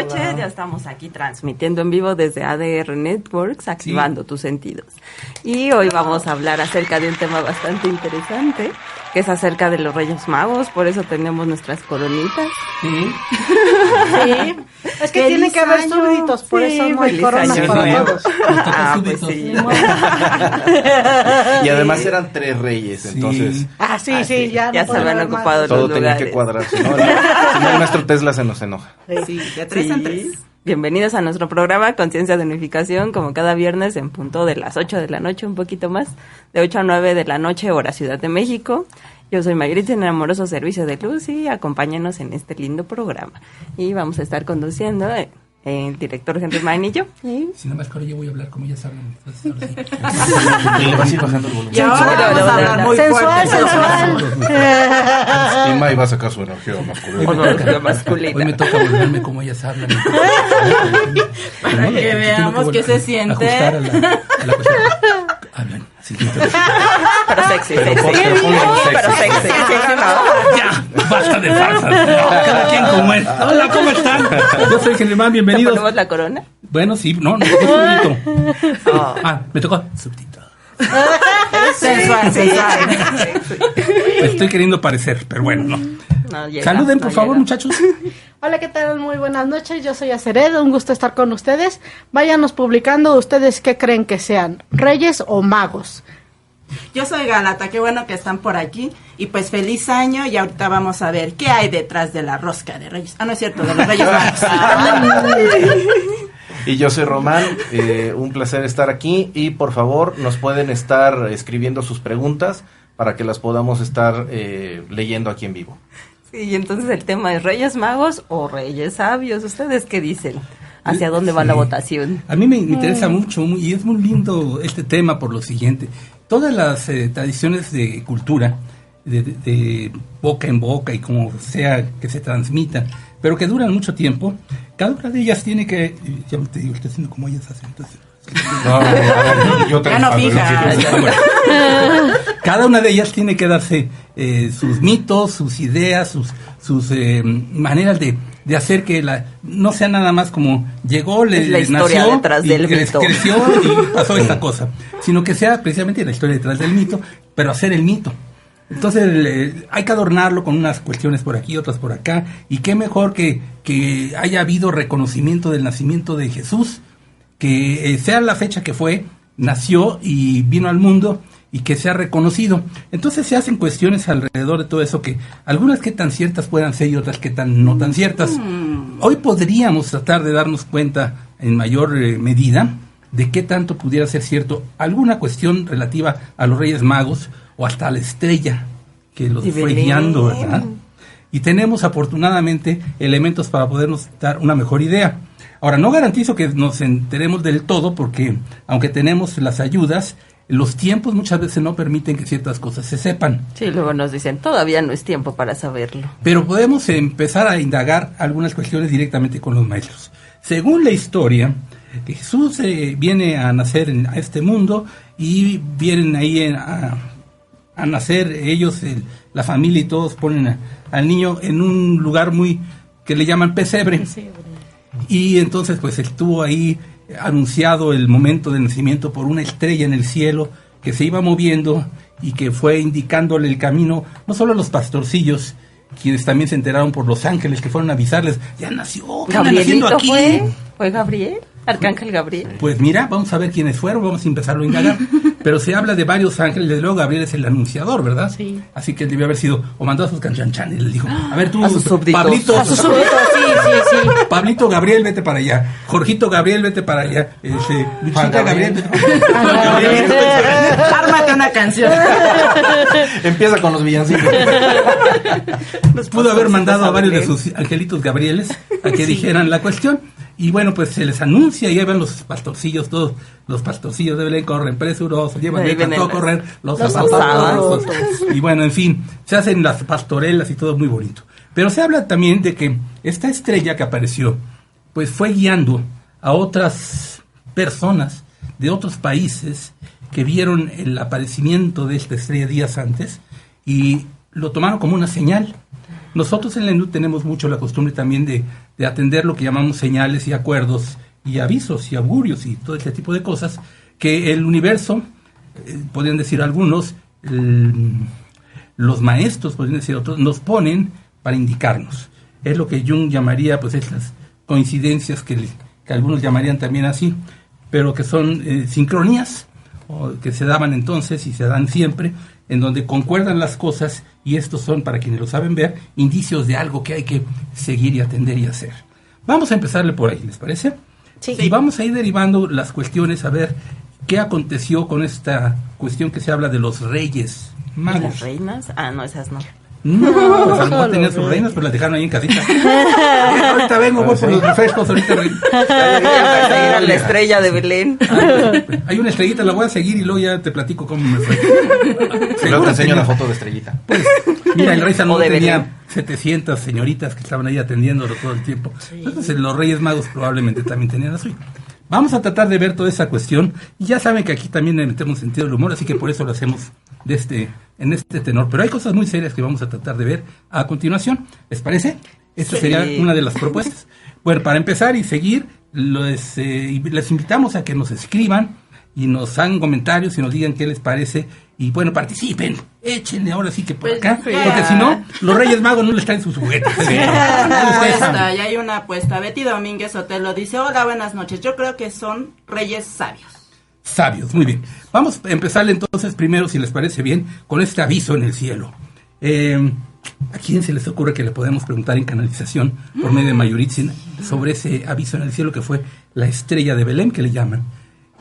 noches. Hola. Ya estamos aquí transmitiendo en vivo desde ADR Networks, activando tus sentidos. Y hoy vamos a hablar acerca de un tema bastante interesante, que es acerca de los Reyes Magos. Por eso tenemos nuestras coronitas. Sí. Sí. Es que tiene que haber súbditos, por eso no hay corona para todos. Pues sí. Y además eran 3 reyes, entonces Sí, ya se habían ocupado todo los tenía lugares. que cuadrar, si no el maestro Tesla se nos enoja. Sí, de 3 en 3. Bienvenidos a nuestro programa Conciencia de Unificación, como cada viernes en punto de las 8 de la noche, un poquito más, de 8 a 9 de la noche, hora Ciudad de México. Yo soy Mayritza en el amoroso servicio de luz y acompáñenos en este lindo programa. Y vamos a estar conduciendo el director Henry Manillo. Sin embargo, ahora yo voy a hablar como ellas hablan. Entonces, Y le vas a ir bajando el volumen. Y ahora vamos a hablar muy fuerte. Y May va a sacar su energía masculina. hoy me toca volverme como ellas hablan. Para que veamos qué se siente. Ajustar a la cuestión. Hablan así. Pero sexy, Pero sexy. Pero sexy. Ya, basta de farsas. Cada quien como es. Hola, ¿cómo están? Yo soy Germán, ¿Te bienvenidos. ponemos la corona? Bueno, sí, no, me tocó súbdito. Me tocó súbdito. Sensual. Me estoy queriendo parecer, pero bueno, no. No llega, Saluden, no por favor, llega. muchachos. Hola, ¿qué tal? Muy buenas noches, yo soy Aceredo, un gusto estar con ustedes. Váyanos publicando ustedes qué creen que sean, reyes o magos. Yo soy Galata, qué bueno que están por aquí. Y pues feliz año y ahorita vamos a ver qué hay detrás de la rosca de Reyes. No es cierto, de los Reyes Magos. Y yo soy Román, un placer estar aquí y por favor nos pueden estar escribiendo sus preguntas para que las podamos estar leyendo aquí en vivo. Sí, y entonces el tema es Reyes Magos o Reyes Sabios. ¿Ustedes qué dicen? ¿Hacia dónde va la votación? A mí me interesa mucho y es muy lindo este tema por lo siguiente. Todas las tradiciones de cultura, de boca en boca y como sea que se transmitan, pero que duran mucho tiempo, cada una de ellas tiene que... Ya te digo, estoy haciendo como ellas hacen, entonces... Yo Ya no fija. Cada una de ellas tiene que darse sus mitos, sus ideas, sus maneras de hacer que no sea nada más como llegó, Es la historia nació detrás y del mito. creció y pasó esta cosa, sino que sea precisamente la historia detrás del mito, pero hacer el mito. Entonces hay que adornarlo con unas cuestiones por aquí, otras por acá, y qué mejor que haya habido reconocimiento del nacimiento de Jesús, que sea la fecha que fue, nació y vino al mundo y que sea reconocido. Entonces se hacen cuestiones alrededor de todo eso, que algunas que tan ciertas puedan ser y otras que no tan ciertas. Hoy podríamos tratar de darnos cuenta en mayor medida de qué tanto pudiera ser cierto alguna cuestión relativa a los Reyes Magos o hasta a la estrella que los fue guiando, ¿verdad? Y tenemos afortunadamente elementos para podernos dar una mejor idea. Ahora, no garantizo que nos enteremos del todo porque, aunque tenemos las ayudas, los tiempos muchas veces no permiten que ciertas cosas se sepan. Sí, luego nos dicen, todavía no es tiempo para saberlo. Pero podemos empezar a indagar algunas cuestiones directamente con los maestros. Según la historia, Jesús viene a nacer a este mundo y vienen ahí a nacer ellos, la familia y todos ponen al niño en un lugar que le llaman pesebre. Y entonces pues estuvo ahí anunciado el momento del nacimiento por una estrella en el cielo que se iba moviendo y que fue indicándole el camino, no solo a los pastorcillos, quienes también se enteraron por los ángeles que fueron a avisarles, ya nació, ¿qué andan haciendo aquí? ¿Fue Gabriel? ¿Arcángel Gabriel? Pues mira, vamos a ver quiénes fueron, vamos a empezarlo a indagar. Pero se habla de varios ángeles, desde luego Gabriel es el anunciador, ¿verdad? Sí. Así que él debió haber sido, o mandó a sus canchanchan y le dijo, a ver tú, a sus súbditos. Pablito, A sus súbditos, sí. Pablito Gabriel, vete para allá. Jorgito Gabriel, vete para allá. Luchita Gabriel, vete para allá. Ármate una canción. Empieza con los villancicos. Pudo haber mandado a varios de sus angelitos Gabrieles a que dijeran la cuestión. Y bueno, pues se les anuncia y ahí van los pastorcillos, todos los pastorcillos de Belén corren presurosos, llevan todo a correr, los zapatos. Y bueno, en fin, se hacen las pastorelas y todo muy bonito. Pero se habla también de que esta estrella que apareció, pues fue guiando a otras personas de otros países que vieron el aparecimiento de esta estrella días antes y lo tomaron como una señal. Nosotros en la ENUD tenemos mucho la costumbre también de atender lo que llamamos señales y acuerdos y avisos y augurios y todo ese tipo de cosas que el universo, podrían decir algunos, los maestros, podrían decir otros, nos ponen para indicarnos. Es lo que Jung llamaría, pues, esas coincidencias que algunos llamarían también así, pero que son sincronías, o que se daban entonces y se dan siempre, en donde concuerdan las cosas, y estos son, para quienes lo saben ver, indicios de algo que hay que seguir y atender y hacer. Vamos a empezarle por ahí, ¿les parece? Sí. Y vamos a ir derivando las cuestiones, a ver qué aconteció con esta cuestión que se habla de los reyes magos. ¿Las reinas? Ah, no, esas no. No, pues a lo mejor tenían sus reinas, pero las dejaron ahí en casita. Ahorita vengo, voy por los refrescos, ahorita A la estrella de Belén. Hay una estrellita, la voy a seguir y luego ya te platico cómo me fue. Y luego te enseño la foto de Estrellita. Pues, mira, el rey Salomón O de tenía Belén. 700 señoritas que estaban ahí atendiéndolo todo el tiempo. Entonces los reyes magos probablemente también tenían la suya. Vamos a tratar de ver toda esa cuestión. Y ya saben que aquí también le metemos sentido del humor, así que por eso lo hacemos en este tenor. Pero hay cosas muy serias que vamos a tratar de ver a continuación. ¿Les parece? Esta sería una de las propuestas. Bueno, para empezar y seguir, les invitamos a que nos escriban y nos hagan comentarios y nos digan qué les parece. Y bueno, participen, échenle ahora sí que por acá, porque si no, los Reyes Magos no les traen sus juguetes. Ya hay una apuesta. Betty Domínguez Otelo dice: hola, buenas noches. Yo creo que son reyes sabios. Sabios, muy bien. Vamos a empezar entonces primero, si les parece bien, con este aviso en el cielo. ¿A quién se les ocurre que le podemos preguntar en canalización por medio de Mayuritzin sobre ese aviso en el cielo que fue la estrella de Belén, que le llaman?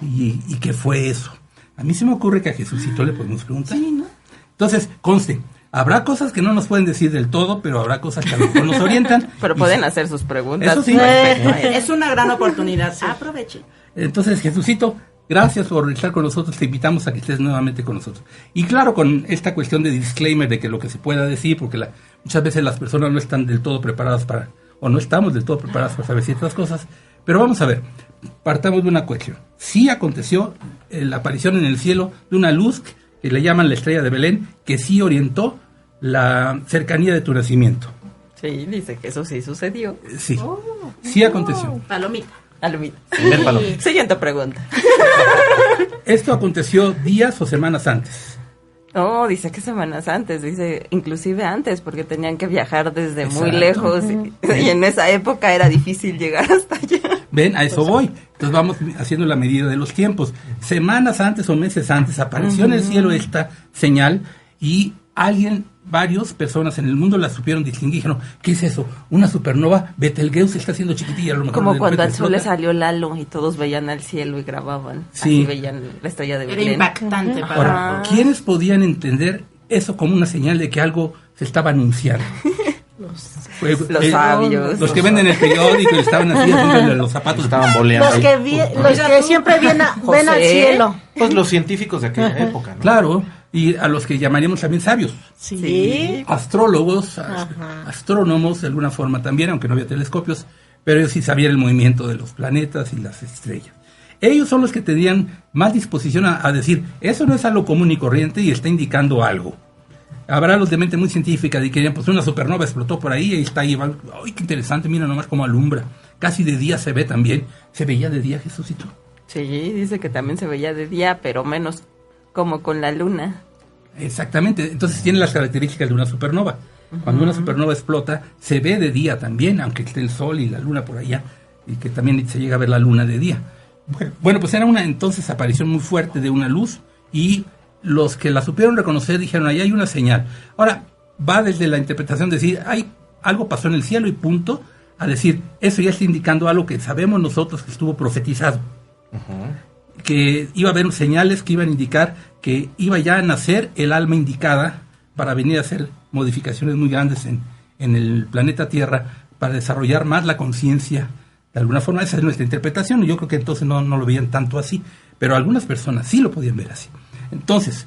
¿Y qué fue eso? A mí se me ocurre que a Jesucito le podemos preguntar. Sí, ¿no? Entonces, conste, habrá cosas que no nos pueden decir del todo, pero habrá cosas que a lo mejor nos orientan. Pero pueden hacer sus preguntas. Eso sí. Es una gran oportunidad. Aprovechen. Entonces, Jesucito, gracias por estar con nosotros. Te invitamos a que estés nuevamente con nosotros. Y claro, con esta cuestión de disclaimer de que lo que se pueda decir, porque muchas veces las personas no están del todo preparadas o no estamos del todo preparadas para saber ciertas cosas. Pero vamos a ver, partamos de una cuestión. Sí aconteció la aparición en el cielo de una luz que le llaman la estrella de Belén, que sí orientó la cercanía de tu nacimiento. Sí, dice que eso sí sucedió. Sí, sí aconteció. Palomita. Alumina. Primer palomita. Siguiente pregunta. ¿Esto aconteció días o semanas antes? No, dice que semanas antes, dice inclusive antes, porque tenían que viajar desde muy Exacto. lejos y en esa época era difícil llegar hasta allá. Ven, a eso voy. Entonces vamos haciendo la medida de los tiempos. Semanas antes o meses antes apareció en el cielo esta señal y varias personas en el mundo la supieron distinguir. Dijeron, ¿qué es eso? ¿Una supernova? Betelgeuse está haciendo chiquitilla. A lo mejor Como de cuando al repente sol le explota. salió Lalo y todos veían al cielo y grababan. Sí. Así veían la estrella de Era Belén. impactante para Ahora, ¿quiénes podían entender eso como una señal de que algo se estaba anunciando? Los sabios. Los que venden el periódico y estaban así haciendo los zapatos. Estaban boleando. Los que siempre ven al cielo. Pues los científicos de aquella época, ¿no? Claro, y a los que llamaríamos también sabios. Sí. Astrólogos, astrónomos de alguna forma también, aunque no había telescopios, pero ellos sí sabían el movimiento de los planetas y las estrellas. Ellos son los que tenían más disposición a decir, eso no es algo común y corriente y está indicando algo. Habrá los de mente muy científica de que dirían, pues una supernova explotó por ahí y está ahí. ¡Ay, qué interesante! Mira nomás cómo alumbra. Casi de día se ve también. ¿Se veía de día, Jesucito? Sí, dice que también se veía de día, pero menos como con la luna. Exactamente. Entonces tiene las características de una supernova. Cuando una supernova explota, se ve de día también, aunque esté el sol y la luna por allá, y que también se llega a ver la luna de día. Bueno, pues era una entonces aparición muy fuerte de una luz, y los que la supieron reconocer dijeron, ahí hay una señal. Ahora, va desde la interpretación de decir, algo pasó en el cielo y punto, a decir, eso ya está indicando algo que sabemos nosotros que estuvo profetizado. Que iba a haber señales que iban a indicar que iba ya a nacer el alma indicada para venir a hacer modificaciones muy grandes en el planeta Tierra, para desarrollar más la conciencia. De alguna forma, esa es nuestra interpretación, y yo creo que entonces no lo veían tanto así, pero algunas personas sí lo podían ver así. Entonces,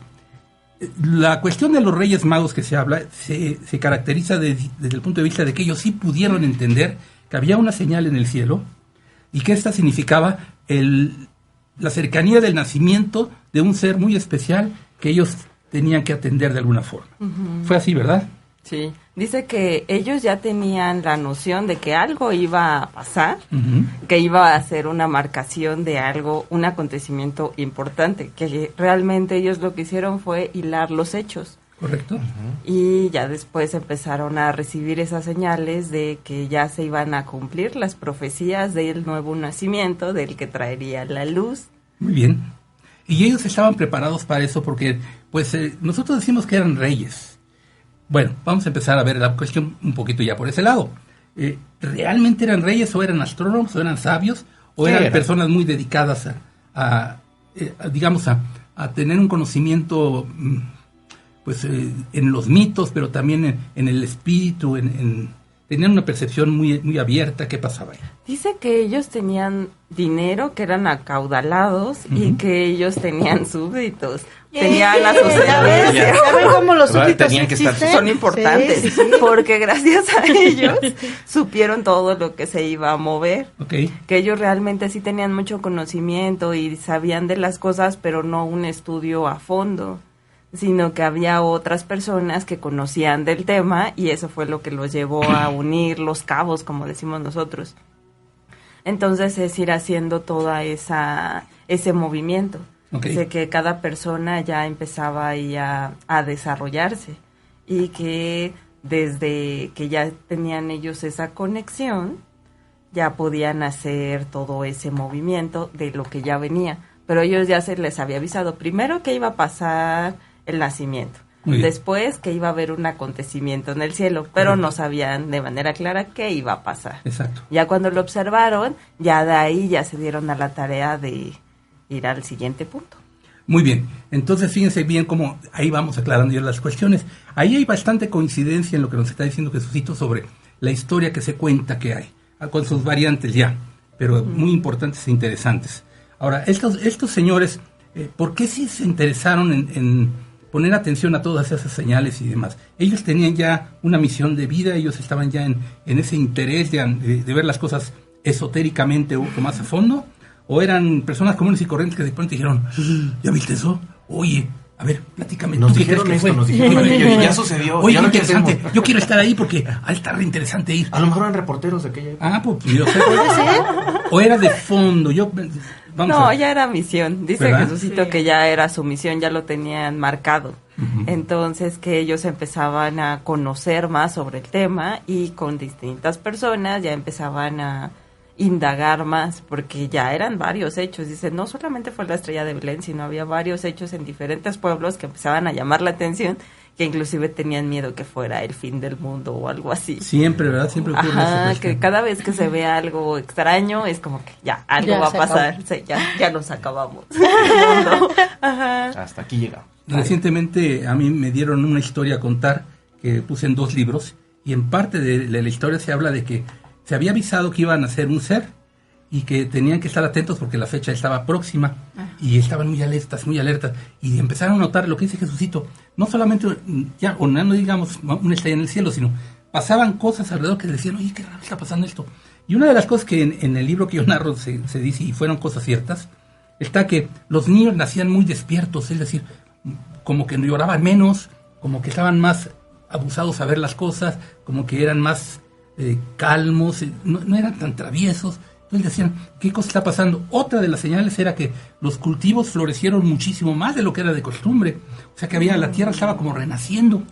la cuestión de los Reyes Magos que se habla se caracteriza desde el punto de vista de que ellos sí pudieron entender que había una señal en el cielo y que esta significaba la cercanía del nacimiento de un ser muy especial que ellos tenían que atender de alguna forma. Fue así, ¿verdad? Sí, dice que ellos ya tenían la noción de que algo iba a pasar, que iba a ser una marcación de algo, un acontecimiento importante, que realmente ellos lo que hicieron fue hilar los hechos. Correcto. Y ya después empezaron a recibir esas señales de que ya se iban a cumplir las profecías del nuevo nacimiento, del que traería la luz. Muy bien. Y ellos estaban preparados para eso porque, pues, nosotros decimos que eran reyes. Bueno, vamos a empezar a ver la cuestión un poquito ya por ese lado. ¿Realmente eran reyes o eran astrónomos o eran sabios o eran personas muy dedicadas a tener un conocimiento, pues, en los mitos, pero también en el espíritu, tenían una percepción muy abierta? ¿Qué pasaba ahí? Dice que ellos tenían dinero, que eran acaudalados y que ellos tenían súbditos. Tenían a sus héroes. ¿Ya ven cómo los súbditos Tenían que estar- existen? Son importantes, Sí, sí. porque gracias a ellos supieron todo lo que se iba a mover. Okay. Que ellos realmente sí tenían mucho conocimiento y sabían de las cosas, pero no un estudio a fondo, sino que había otras personas que conocían del tema y eso fue lo que los llevó a unir los cabos, como decimos nosotros. Entonces es ir haciendo toda ese movimiento. Okay. De que cada persona ya empezaba ahí a desarrollarse y que desde que ya tenían ellos esa conexión, ya podían hacer todo ese movimiento de lo que ya venía. Pero ellos ya se les había avisado primero que iba a pasar el nacimiento, Muy bien. después que iba a haber un acontecimiento en el cielo, pero no sabían de manera clara qué iba a pasar. Exacto. Ya cuando lo observaron, ya de ahí ya se dieron a la tarea de ir al siguiente punto. Muy bien, entonces fíjense bien cómo ahí vamos aclarando ya las cuestiones. Ahí hay bastante coincidencia en lo que nos está diciendo Jesucito sobre la historia que se cuenta que hay, con sus variantes ya, pero muy importantes e interesantes. Ahora, estos señores, ¿por qué sí se interesaron en poner atención a todas esas señales y demás? Ellos tenían ya una misión de vida, ellos estaban ya en ese interés de ver las cosas esotéricamente o más a fondo. ¿O eran personas comunes y corrientes que de pronto dijeron, ¿ya viste eso? Oye, a ver, platícame. Nos ¿tú qué dijeron crees que esto, fue? nos dijeron aquello, y ya sucedió. Oye, ¿y ahora qué interesante. hacemos? Yo quiero estar ahí porque está re interesante ir. A lo mejor eran reporteros de aquella época. Ah, pues yo sé. O era de fondo. Vamos a ver. Ya era misión. Dice ¿Verdad? Jesucito Sí. que ya era su misión, ya lo tenían marcado. Entonces que ellos empezaban a conocer más sobre el tema y con distintas personas ya empezaban a indagar más, porque ya eran varios hechos. Dice, no solamente fue la estrella de Belén, sino había varios hechos en diferentes pueblos que empezaban a llamar la atención, que inclusive tenían miedo que fuera el fin del mundo o algo así. Siempre, ¿verdad? Siempre ocurre esa Ajá, cuestión. que cada vez que se ve algo extraño es como que ya, algo Ya va a se pasar. acabó. Sí, ya nos acabamos. El mundo. Ajá. Hasta aquí llegamos. Recientemente a mí me dieron una historia a contar que puse en 2 libros y en parte de la historia se habla de que se había avisado que iban a ser un ser y que tenían que estar atentos porque la fecha estaba próxima y estaban muy alertas y empezaron a notar lo que dice Jesucito, no solamente ya, o no digamos una estrella en el cielo, sino pasaban cosas alrededor que decían, oye, qué raro está pasando esto. Y una de las cosas que en el libro que yo narro se dice, y fueron cosas ciertas, está que los niños nacían muy despiertos, es decir, como que lloraban menos, como que estaban más abusados a ver las cosas, como que eran más calmos, no eran tan traviesos. Entonces decían, ¿qué cosa está pasando? Otra de las señales era que los cultivos florecieron muchísimo más de lo que era de costumbre. O sea que la tierra estaba como renaciendo.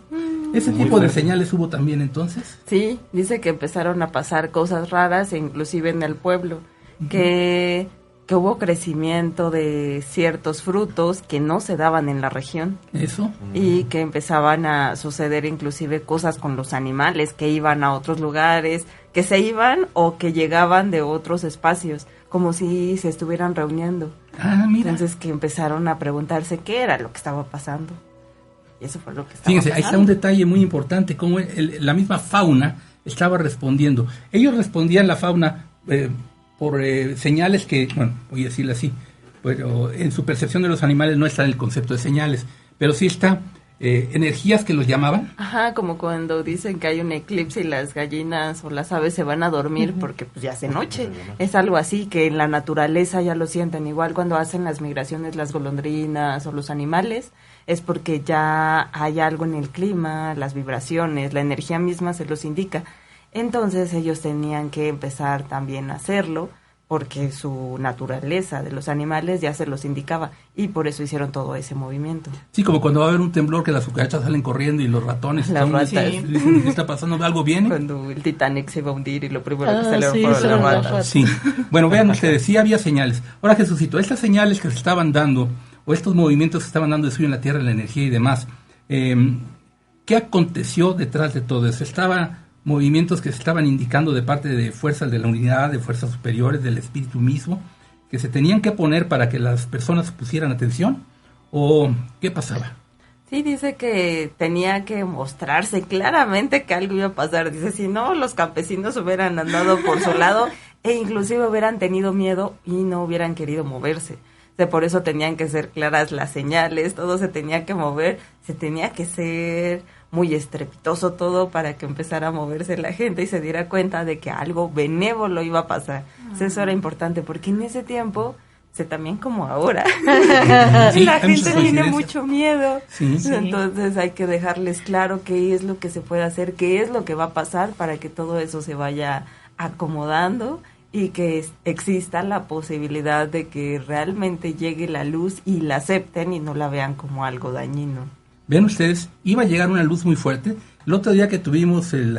Ese tipo de señales hubo también entonces. Sí, dice que empezaron a pasar cosas raras, inclusive en el pueblo, que hubo crecimiento de ciertos frutos que no se daban en la región. Eso. Y que empezaban a suceder inclusive cosas con los animales que iban a otros lugares, que se iban o que llegaban de otros espacios, como si se estuvieran reuniendo. Ah, mira. Entonces que empezaron a preguntarse qué era lo que estaba pasando. Y eso fue lo que estaba Fíjense, ahí está pasando. un detalle muy importante, cómo la misma fauna estaba respondiendo. Ellos respondían la fauna por señales que, bueno, voy a decirlo así, pero en su percepción de los animales no está el concepto de señales, pero sí está energías que los llamaban. Ajá, como cuando dicen que hay un eclipse y las gallinas o las aves se van a dormir porque pues ya hace noche. Es algo así que en la naturaleza ya lo sienten. Igual cuando hacen las migraciones las golondrinas o los animales, es porque ya hay algo en el clima, las vibraciones, la energía misma se los indica. Entonces ellos tenían que empezar también a hacerlo, porque su naturaleza de los animales ya se los indicaba, y por eso hicieron todo ese movimiento. Sí, como cuando va a haber un temblor que las cucarachas salen corriendo y los ratones Las ratas. dicen, ¿qué está pasando? ¿Algo viene? Cuando el Titanic se iba a hundir y lo primero que Ah, salieron sí, fueron fueron las las ratas. Sí. Bueno, vean ustedes, sí había señales. Ahora, Jesucito, estas señales que se estaban dando, o estos movimientos que se estaban dando de suyo en la Tierra, la energía y demás, ¿qué aconteció detrás de todo eso? Movimientos que se estaban indicando de parte de fuerzas de la unidad, de fuerzas superiores, del espíritu mismo, que se tenían que poner para que las personas pusieran atención, ¿o qué pasaba? Sí, dice que tenía que mostrarse claramente que algo iba a pasar. Dice, si no, los campesinos hubieran andado por su lado e inclusive hubieran tenido miedo y no hubieran querido moverse. Por eso tenían que ser claras las señales, todo se tenía que mover, se tenía que ser muy estrepitoso todo para que empezara a moverse la gente y se diera cuenta de que algo benévolo iba a pasar. Eso era importante, porque en ese tiempo, también como ahora, Sí, la hay muchas gente tiene coincidencias. mucho miedo. Sí. Entonces hay que dejarles claro qué es lo que se puede hacer, qué es lo que va a pasar para que todo eso se vaya acomodando y que exista la posibilidad de que realmente llegue la luz y la acepten y no la vean como algo dañino. Ven ustedes, iba a llegar una luz muy fuerte. El otro día que tuvimos el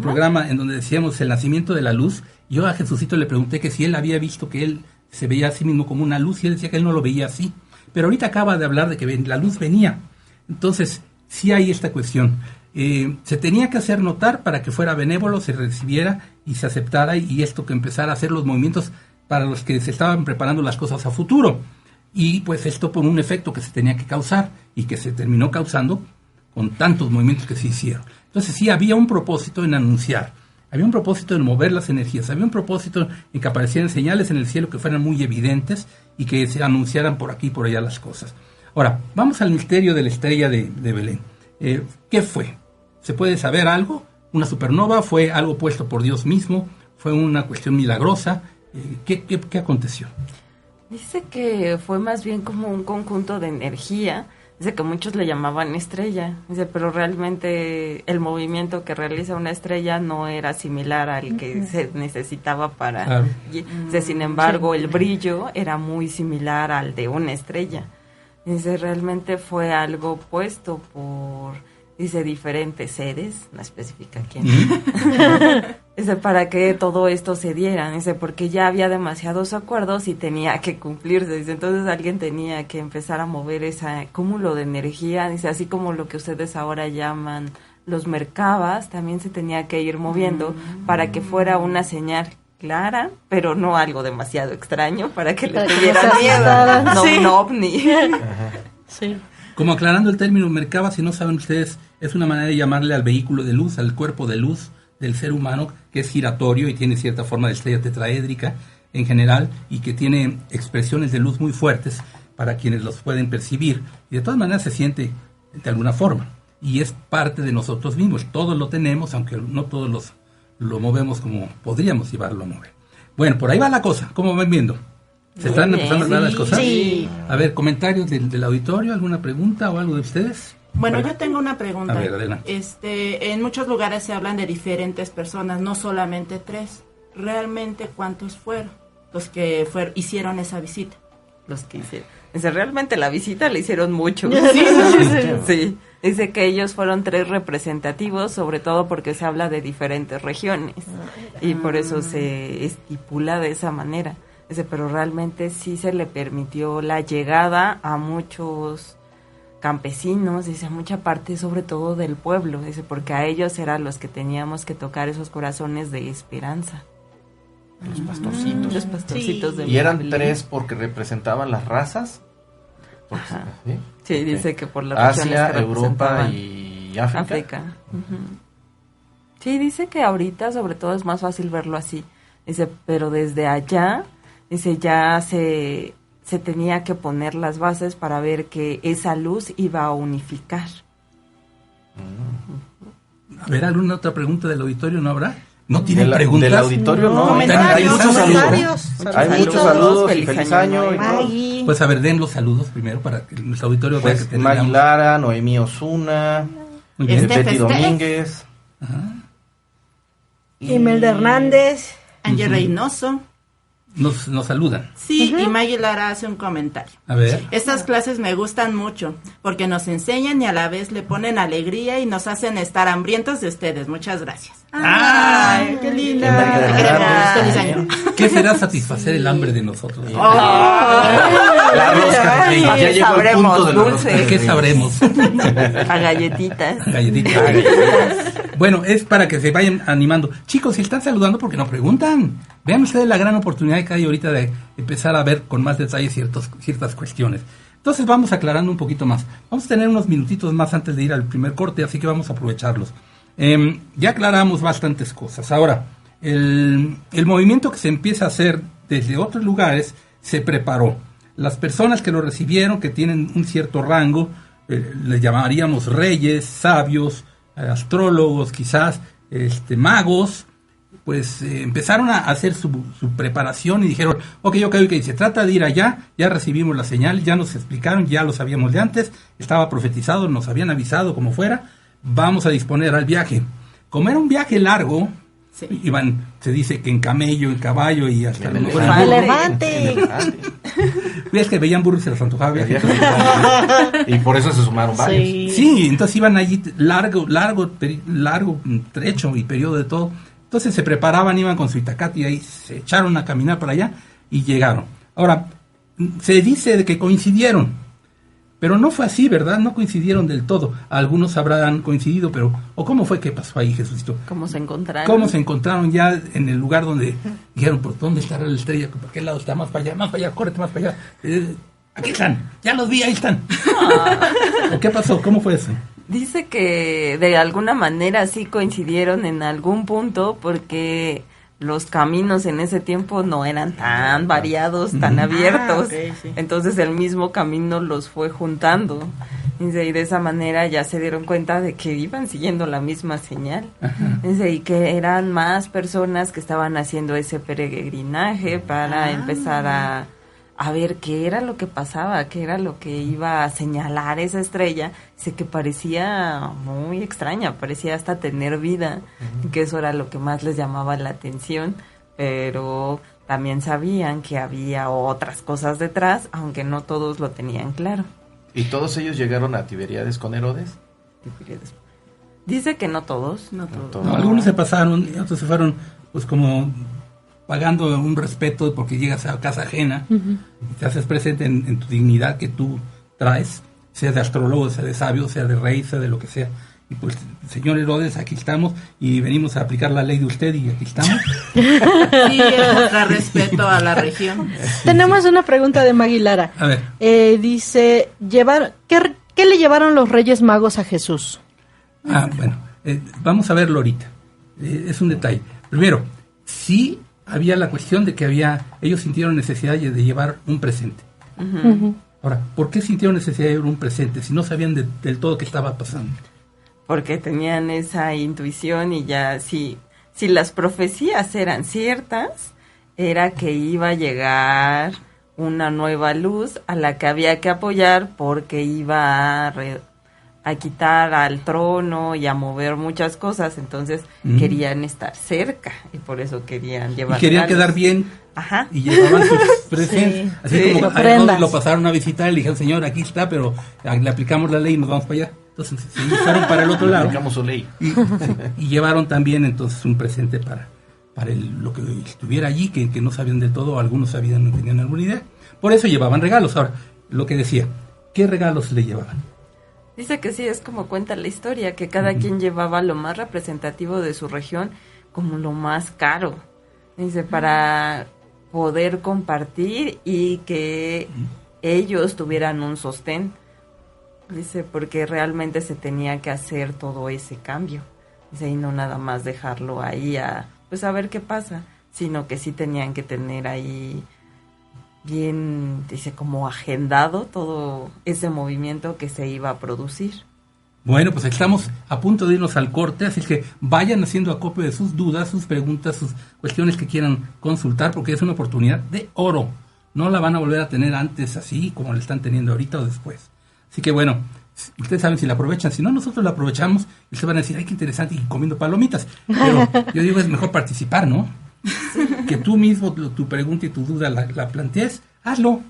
programa en donde decíamos el nacimiento de la luz, yo a Jesucito le pregunté que si él había visto que él se veía a sí mismo como una luz, y él decía que él no lo veía así. Pero ahorita acaba de hablar de que la luz venía. Entonces, sí hay esta cuestión. Se tenía que hacer notar para que fuera benévolo, se recibiera y se aceptara, y esto que empezara a hacer los movimientos para los que se estaban preparando las cosas a futuro. Y pues esto por un efecto que se tenía que causar y que se terminó causando con tantos movimientos que se hicieron. Entonces sí había un propósito en anunciar, había un propósito en mover las energías, había un propósito en que aparecieran señales en el cielo que fueran muy evidentes y que se anunciaran por aquí y por allá las cosas. Ahora, vamos al misterio de la estrella de Belén. ¿Qué fue? ¿Se puede saber algo? ¿Una supernova? ¿Fue algo puesto por Dios mismo? ¿Fue una cuestión milagrosa? ¿Qué aconteció? Dice que fue más bien como un conjunto de energía. Dice que muchos le llamaban estrella. Dice, pero realmente el movimiento que realiza una estrella no era similar al que se necesitaba para... Claro. Dice, sin embargo, el brillo era muy similar al de una estrella. Dice, realmente fue algo puesto por, dice, diferentes seres, no especifica quién. Dice, para que todo esto se diera, dice, porque ya había demasiados acuerdos y tenía que cumplirse, dice, entonces alguien tenía que empezar a mover ese cúmulo de energía, dice, así como lo que ustedes ahora llaman los merkabas, también se tenía que ir moviendo para que fuera una señal clara, pero no algo demasiado extraño para que le tuvieran miedo, no sí. un ovni. Sí. Como aclarando el término merkaba, si no saben ustedes, es una manera de llamarle al vehículo de luz, al cuerpo de luz del ser humano, que es giratorio y tiene cierta forma de estrella tetraédrica en general, y que tiene expresiones de luz muy fuertes para quienes los pueden percibir, y de todas maneras se siente de alguna forma, y es parte de nosotros mismos. Todos lo tenemos, aunque no todos lo movemos como podríamos llevarlo a mover. Bueno, por ahí va la cosa, ¿cómo van viendo? ¿Se están empezando a dar las cosas? Sí. A ver, comentarios del auditorio, ¿alguna pregunta o algo de ustedes? Bueno, yo tengo una pregunta. A ver, adelante. En muchos lugares se hablan de diferentes personas, no solamente 3. ¿Realmente cuántos fueron los que hicieron esa visita? Los que hicieron. Dice, realmente la visita la hicieron muchos. Sí. Dice que ellos fueron 3 representativos, sobre todo porque se habla de diferentes regiones. Y por eso se estipula de esa manera. Dice, pero realmente sí se le permitió la llegada a muchos campesinos, dice, a mucha parte sobre todo del pueblo, dice, porque a ellos eran los que teníamos que tocar esos corazones de esperanza. Los pastorcitos. Los pastorcitos Sí. de ¿Y eran Belén. 3 porque representaban las razas? Porque, Ajá. ¿sí? Sí, Ok. dice que por las regiones Asia, que Europa representaban y África. África. Ujú. Sí, dice que ahorita sobre todo es más fácil verlo así. Dice, pero desde allá, dice, ya se se tenía que poner las bases para ver que esa luz iba a unificar. A ver, ¿alguna otra pregunta del auditorio no habrá? ¿No tienen preguntas? Del auditorio no. Comentarios, Hay muchos saludos. comentarios. Hay muchos saludos y feliz año. Y todo. Maggie. Pues a ver, den los saludos primero para que nuestro auditorio vea que Pues tenemos. Maggie Lara, Noemí Osuna, Muy bien. Estef. Betty Domínguez. Imelda Hernández. Ángel Reynoso. Nos saludan. Sí, y Maggie Lara hace un comentario. A ver. Estas clases me gustan mucho porque nos enseñan y a la vez le ponen alegría y nos hacen estar hambrientos de ustedes. Muchas gracias. ¡Ay, qué linda! Gracias. Feliz año. ¿Qué será satisfacer el hambre de nosotros? La rosca de Reyes. Ya llegó el punto de la Sabremos rosca de dulce. ¿Qué Reyes. sabremos? A galletitas. Galletitas. Bueno, es para que se vayan animando. Chicos, si están saludando, ¿por qué no preguntan? Vean ustedes la gran oportunidad que hay ahorita de empezar a ver con más detalle ciertas cuestiones. Entonces vamos aclarando un poquito más. Vamos a tener unos minutitos más antes de ir al primer corte, así que vamos a aprovecharlos. Ya aclaramos bastantes cosas. Ahora, el movimiento que se empieza a hacer desde otros lugares se preparó. Las personas que lo recibieron, que tienen un cierto rango, les llamaríamos reyes, sabios, astrólogos, quizás magos, pues empezaron a hacer su preparación y dijeron, ok, se trata de ir allá, ya recibimos la señal, ya nos explicaron, ya lo sabíamos de antes, estaba profetizado, nos habían avisado como fuera, vamos a disponer al viaje. Como era un viaje largo, Sí. iban, se dice que en camello, en caballo y hasta a lo mejor en Elefante. burro. Es que veían burros y se les antojaba viaje. Y por eso se sumaron varios. Sí, entonces iban allí largo trecho y periodo de todo. Entonces se preparaban, iban con su itacate y ahí se echaron a caminar para allá y llegaron. Ahora, se dice de que coincidieron, pero no fue así, ¿verdad? No coincidieron del todo. Algunos habrán coincidido, pero ¿o cómo fue que pasó ahí, Jesucito? ¿Cómo se encontraron? ¿Cómo se encontraron ya en el lugar donde dijeron, ¿por dónde estará la estrella? ¿Por qué lado está? Más para allá, córrete más para allá. Aquí están, ya los vi, ahí están. ¿O qué pasó? ¿Cómo fue eso? Dice que de alguna manera sí coincidieron en algún punto porque los caminos en ese tiempo no eran tan variados, tan abiertos. Ok, sí. Entonces el mismo camino los fue juntando. Dice, y de esa manera ya se dieron cuenta de que iban siguiendo la misma señal. Dice, y que eran más personas que estaban haciendo ese peregrinaje para empezar a ver qué era lo que pasaba, qué era lo que iba a señalar esa estrella. Dice que parecía muy extraña, parecía hasta tener vida, que eso era lo que más les llamaba la atención, pero también sabían que había otras cosas detrás, aunque no todos lo tenían claro. ¿Y todos ellos llegaron a Tiberíades con Herodes? Dice que no todos. No todo. No, algunos se pasaron y otros se fueron, pues como pagando un respeto porque llegas a casa ajena, y te haces presente en tu dignidad que tú traes, sea de astrólogo, sea de sabio, sea de rey, sea de lo que sea. Y pues, señor Herodes, aquí estamos y venimos a aplicar la ley de usted y aquí estamos. Sí, es mostrar respeto a la región. Tenemos una pregunta de Maggie Lara. A ver. Dice, ¿qué le llevaron los Reyes Magos a Jesús? Bueno, vamos a verlo ahorita. Es un detalle. Primero, sí había la cuestión de que ellos sintieron necesidad de llevar un presente. Ahora, ¿por qué sintieron necesidad de llevar un presente si no sabían del todo qué estaba pasando? Porque tenían esa intuición y ya si las profecías eran ciertas, era que iba a llegar una nueva luz a la que había que apoyar porque iba a quitar al trono y a mover muchas cosas, entonces querían estar cerca y por eso querían llevar. Y querían regalos. quedar bien. Ajá. Y llevaban sus presentes. Sí, así sí. como a Prendas. Herodes lo pasaron a visitar y le dijeron, señor, aquí está, pero le aplicamos la ley y nos vamos para allá. Entonces se fueron para el otro lado. Aplicamos su ley. Y llevaron también entonces un presente para lo que estuviera allí, que no sabían de todo, algunos sabían, no tenían alguna idea. Por eso llevaban regalos. Ahora, lo que decía, ¿qué regalos le llevaban? Dice que sí, es como cuenta la historia, que cada quien llevaba lo más representativo de su región como lo más caro. Dice, para poder compartir y que ellos tuvieran un sostén. Dice, porque realmente se tenía que hacer todo ese cambio. Dice, y no nada más dejarlo ahí a ver qué pasa, sino que sí tenían que tener ahí dice, como agendado todo ese movimiento que se iba a producir. Bueno, pues estamos a punto de irnos al corte, así que vayan haciendo acopio de sus dudas, sus preguntas, sus cuestiones que quieran consultar, porque es una oportunidad de oro. No la van a volver a tener antes así como la están teniendo ahorita o después. Así que bueno, ustedes saben si la aprovechan. Si no, nosotros la aprovechamos y ustedes van a decir, ay, qué interesante, y comiendo palomitas. Pero yo digo, es mejor participar, ¿no? Que tú mismo tu pregunta y tu duda la plantees, hazlo.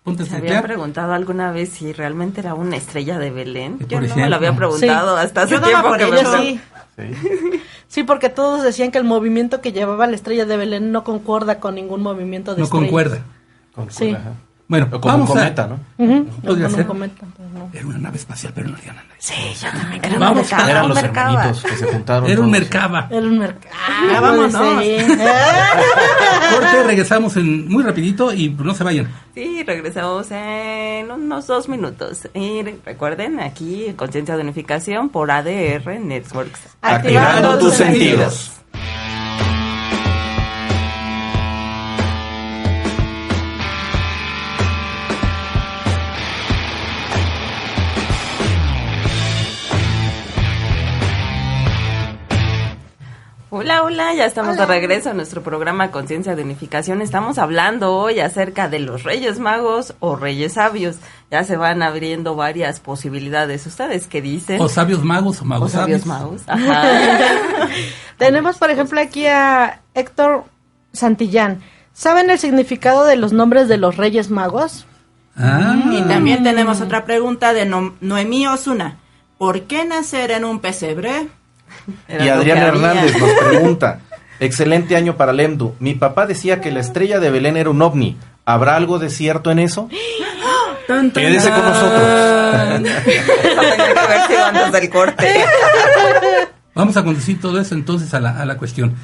Ponte a ¿Se había teclear. preguntado alguna vez si realmente era una estrella de Belén? Por Yo no me ejemplo. lo había preguntado hasta hace Yo daba tiempo por que ello, me Yo sí. Sí. Sí, porque todos decían que el movimiento que llevaba la estrella de Belén no concuerda con ningún movimiento de No estrellas. concuerda. Sí. Ajá. Bueno, O como un vamos cometa, a... ¿no? Ujú, Podría con un ser. cometa, pues no. Era una nave espacial, pero no digan nada. Sí, yo también Vamos, Vamos, Eran los Mercaba. hermanitos que se juntaron. Era un todos, Merkaba. Era un mercado. Ya vámonos. Corte, regresamos muy rapidito y no se vayan. Sí, regresamos en unos 2 minutos. Y recuerden, aquí en Conciencia de Unificación por ADR Networks. Activando tus sentidos. Hola, hola, ya estamos de regreso a nuestro programa Conciencia de Unificación. Estamos hablando hoy acerca de los Reyes Magos o Reyes Sabios. Ya se van abriendo varias posibilidades. ¿Ustedes qué dicen? O sabios magos o O magos sabios sabios. magos. Ajá. Tenemos, por ejemplo, aquí a Héctor Santillán. ¿Saben el significado de los nombres de los Reyes Magos? Ah, Y también tenemos otra pregunta de Noemí Osuna. ¿Por qué nacer en un pesebre? Era Y lo Adriana que había. Hernández nos pregunta, excelente año para Lemdu. Mi papá decía que la estrella de Belén era un ovni. ¿Habrá algo de cierto en eso? Quédese con nosotros. Eso tenía que haber sido antes del corte. Vamos a conducir todo eso entonces a la cuestión.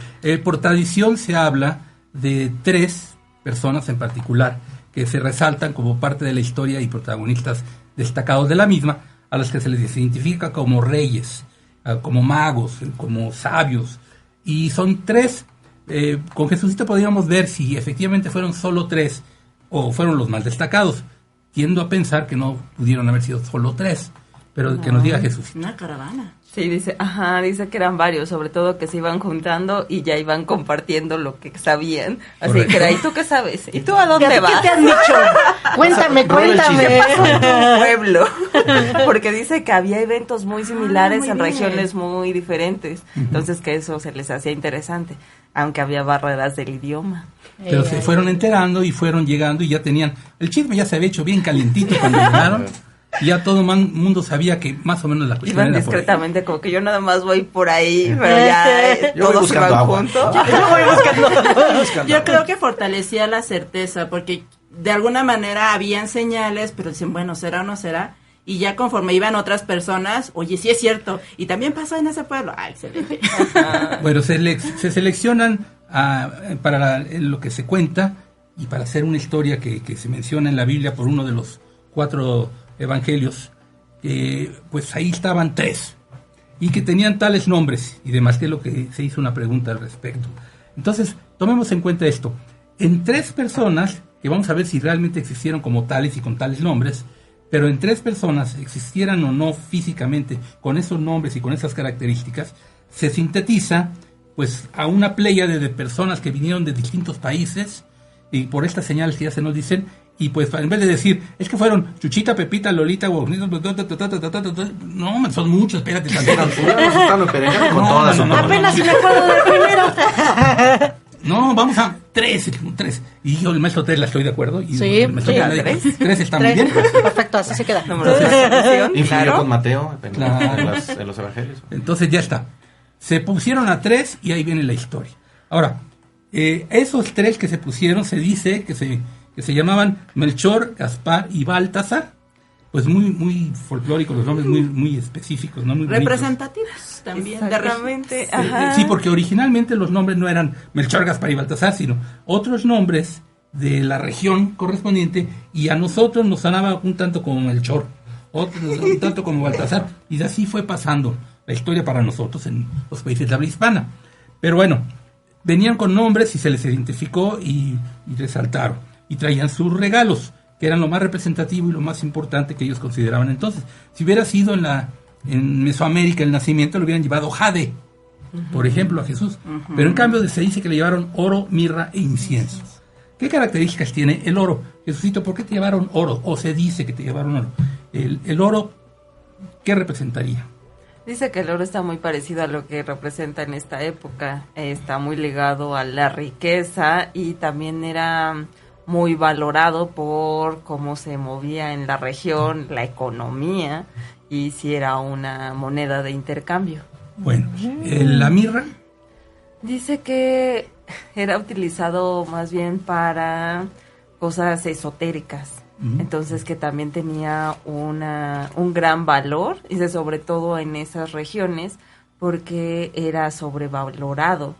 Por tradición se habla de 3 personas en particular que se resaltan como parte de la historia y protagonistas destacados de la misma, a las que se les identifica como reyes, como magos, como sabios. Y son 3. Con Jesucito podríamos ver si efectivamente fueron solo 3 o fueron los más destacados. Tiendo a pensar que no pudieron haber sido solo 3, pero que nos diga Jesucito. Una caravana. Sí, dice que eran varios, sobre todo que se iban juntando y ya iban compartiendo lo que sabían. Así Correcto. que era, ¿y tú qué sabes? ¿Y tú a dónde ¿Qué vas? te han dicho? Cuéntame, Rola el cuéntame. Tu pueblo. Porque dice que había eventos muy similares muy en bien. regiones muy diferentes. Entonces que eso se les hacía interesante, aunque había barreras del idioma. Pero se fueron enterando y fueron llegando y ya tenían... El chisme ya se había hecho bien calientito cuando llegaron. Y ya todo el mundo sabía que más o menos la cuestión Iban era por ahí. discretamente, como que yo nada más voy por ahí, pero ya Yo voy todos buscando iban agua. juntos. Yo creo que fortalecía la certeza, porque de alguna manera habían señales, pero dicen, bueno, ¿será o no será? Y ya conforme iban otras personas, oye, sí es cierto, y también pasó en ese pueblo. Ah, excelente. Bueno, se seleccionan para lo que se cuenta y para hacer una historia que se menciona en la Biblia por uno de los 4 evangelios, pues ahí estaban 3 y que tenían tales nombres y demás, que es lo que se hizo una pregunta al respecto. Entonces, tomemos en cuenta esto. En 3 personas, que vamos a ver si realmente existieron como tales y con tales nombres, pero en 3 personas, existieran o no físicamente con esos nombres y con esas características, se sintetiza pues a una pléyade de personas que vinieron de distintos países y por estas señales que ya se nos dicen. Y pues en vez de decir, es que fueron Chuchita, Pepita, Lolita, no, son muchos, espérate también. Apenas si me acuerdo del primero. No, vamos a 3. Y yo, el maestro 3, la estoy de acuerdo. Y Sí, el maestro sí, Tres, ¿tres? 3 está muy 3. bien. Perfecto, así se queda. Número de transmisión, Influyó claro. con Mateo Claro. en los evangelios. Entonces ya está. Se pusieron a 3 y ahí viene la historia. Ahora, esos 3 que se pusieron, se dice que se llamaban Melchor, Gaspar y Baltasar. Pues muy folclóricos los nombres, muy específicos, ¿no? Muy bonitos. Representativos también. Exactamente, ajá. Sí, porque originalmente los nombres no eran Melchor, Gaspar y Baltasar, sino otros nombres de la región correspondiente, y a nosotros nos sonaba un tanto como Melchor, otros un tanto como Baltasar, y así fue pasando la historia para nosotros en los países de habla hispana. Pero bueno, venían con nombres y se les identificó y resaltaron. y traían sus regalos, que eran lo más representativo y lo más importante que ellos consideraban entonces. Si hubiera sido en Mesoamérica el nacimiento, le hubieran llevado jade, por ejemplo, a Jesús. Pero en cambio se dice que le llevaron oro, mirra e incienso. ¿Qué características tiene el oro? Jesucito, ¿por qué te llevaron oro? O se dice que te llevaron oro. El oro, ¿qué representaría? Dice que el oro está muy parecido a lo que representa en esta época. Está muy ligado a la riqueza y también era muy valorado por cómo se movía en la región, la economía, y si era una moneda de intercambio. Bueno, la mirra. Dice que era utilizado más bien para cosas esotéricas. Entonces que también tenía un gran valor, dice, sobre todo en esas regiones, porque era sobrevalorado.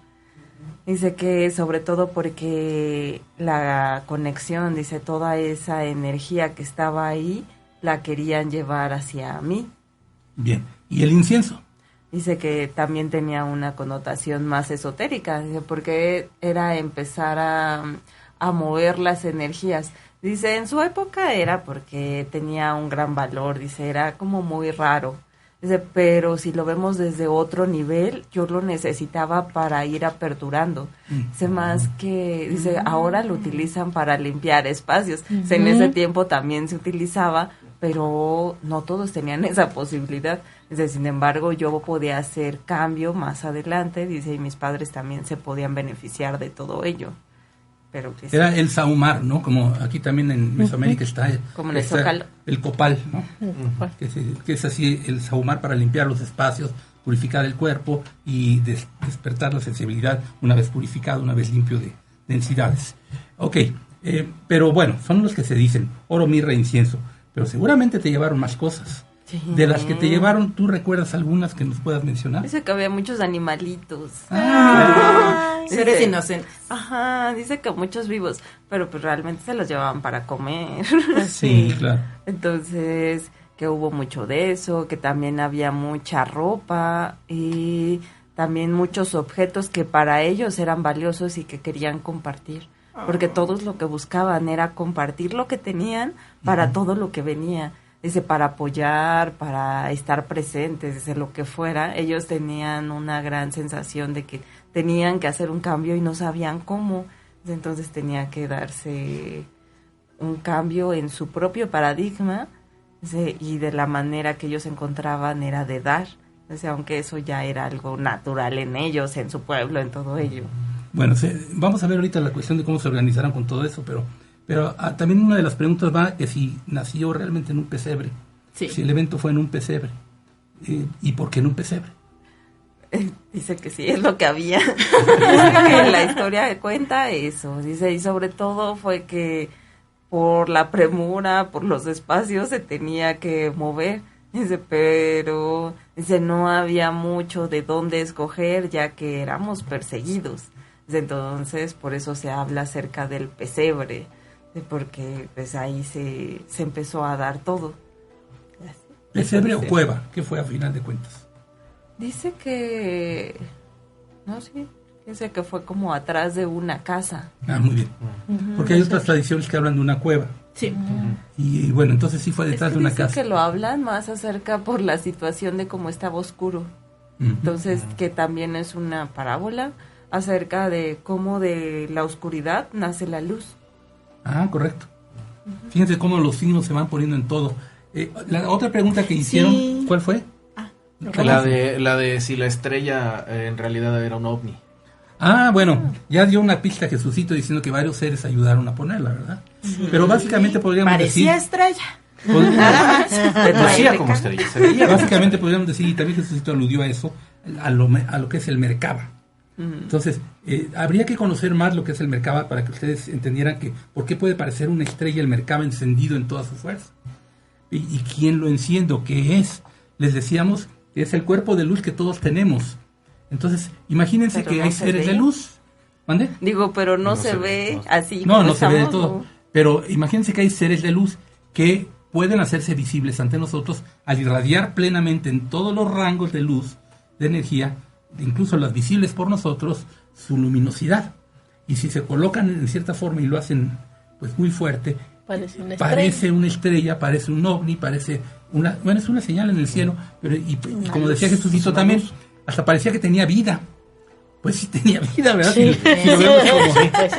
Dice que sobre todo porque la conexión, dice, toda esa energía que estaba ahí, la querían llevar hacia mí. Bien, ¿y el incienso? Dice que también tenía una connotación más esotérica, dice, porque era empezar a mover las energías. Dice, en su época era porque tenía un gran valor, dice, era como muy raro. Dice, pero si lo vemos desde otro nivel, yo lo necesitaba para ir aperturando. Dice, más que, dice, ahora lo utilizan para limpiar espacios. Dice, en ese tiempo también se utilizaba, pero no todos tenían esa posibilidad. Dice, sin embargo, yo podía hacer cambio más adelante, dice, y mis padres también se podían beneficiar de todo ello. Pero dice, era el sahumar, ¿no? Como aquí también en Mesoamérica está, como en el está Zócalo. El copal, ¿no? Que es así el sahumar para limpiar los espacios, purificar el cuerpo y despertar la sensibilidad una vez purificado, una vez limpio de densidades. Ok, pero bueno, son los que se dicen, oro, mirra, incienso, pero seguramente te llevaron más cosas. Sí. De las que te llevaron, ¿tú recuerdas algunas que nos puedas mencionar? Dice que había muchos animalitos. Seres inocentes. Ajá, dice que muchos vivos, pero pues realmente se los llevaban para comer. Sí, claro. Entonces, que hubo mucho de eso, que también había mucha ropa y también muchos objetos que para ellos eran valiosos y que querían compartir. Porque todos lo que buscaban era compartir lo que tenían para todo lo que venía. Dice, para apoyar, para estar presentes, dice, lo que fuera. Ellos tenían una gran sensación de que tenían que hacer un cambio y no sabían cómo. Entonces tenía que darse un cambio en su propio paradigma, dice, y de la manera que ellos encontraban era de dar. Dice, aunque eso ya era algo natural en ellos, en su pueblo, en todo ello. Bueno, vamos a ver ahorita la cuestión de cómo se organizaron con todo eso, pero también una de las preguntas va que si nació realmente en un pesebre, sí. Si el evento fue en un pesebre, ¿y por qué en un pesebre? Dice que sí, es lo que había. Dice que la historia cuenta eso, dice, y sobre todo fue que por la premura, por los espacios se tenía que mover, dice, pero dice, no había mucho de dónde escoger ya que éramos perseguidos. Dice, entonces por eso se habla acerca del pesebre, porque pues ahí se empezó a dar todo. ¿Pesebre o cueva? ¿Qué fue a final de cuentas? Dice que... No, sí. Dice que fue como atrás de una casa. Ah, muy bien. Porque hay otras tradiciones que hablan de una cueva. Sí. Y bueno, entonces sí fue detrás de una casa. Dice que lo hablan más acerca por la situación de cómo estaba oscuro. Entonces, que también es una parábola acerca de cómo de la oscuridad nace la luz. Ah, correcto. Fíjense cómo los signos se van poniendo en todo. La otra pregunta que hicieron, sí. ¿Cuál fue? La de si la estrella en realidad era un ovni. Ah, bueno, ya dio una pista Jesucito diciendo que varios seres ayudaron a ponerla, ¿verdad? Sí. Pero básicamente podríamos parecía decir... estrella. Nada más. Parecía como estrella. Básicamente podríamos decir, y también Jesucito aludió a eso, a lo que es el Merkaba. Entonces, habría que conocer más lo que es el Merkaba para que ustedes entendieran que por qué puede parecer una estrella el Merkaba encendido en toda su fuerza. ¿Y quién lo enciende? ¿Qué es? Les decíamos que es el cuerpo de luz que todos tenemos. Entonces, imagínense pero que no hay seres de luz. ¿Mande? Digo, pero no se ve así. No se ve de todo. Pero imagínense que hay seres de luz que pueden hacerse visibles ante nosotros al irradiar plenamente en todos los rangos de luz, de energía, incluso las visibles por nosotros, su luminosidad. Y si se colocan en cierta forma y lo hacen pues muy fuerte. Parece una estrella, parece un ovni, parece es una señal en el cielo, pero y como decía Jesucito también, hasta parecía que tenía vida. Pues sí tenía vida, ¿verdad? Sí. Si lo vemos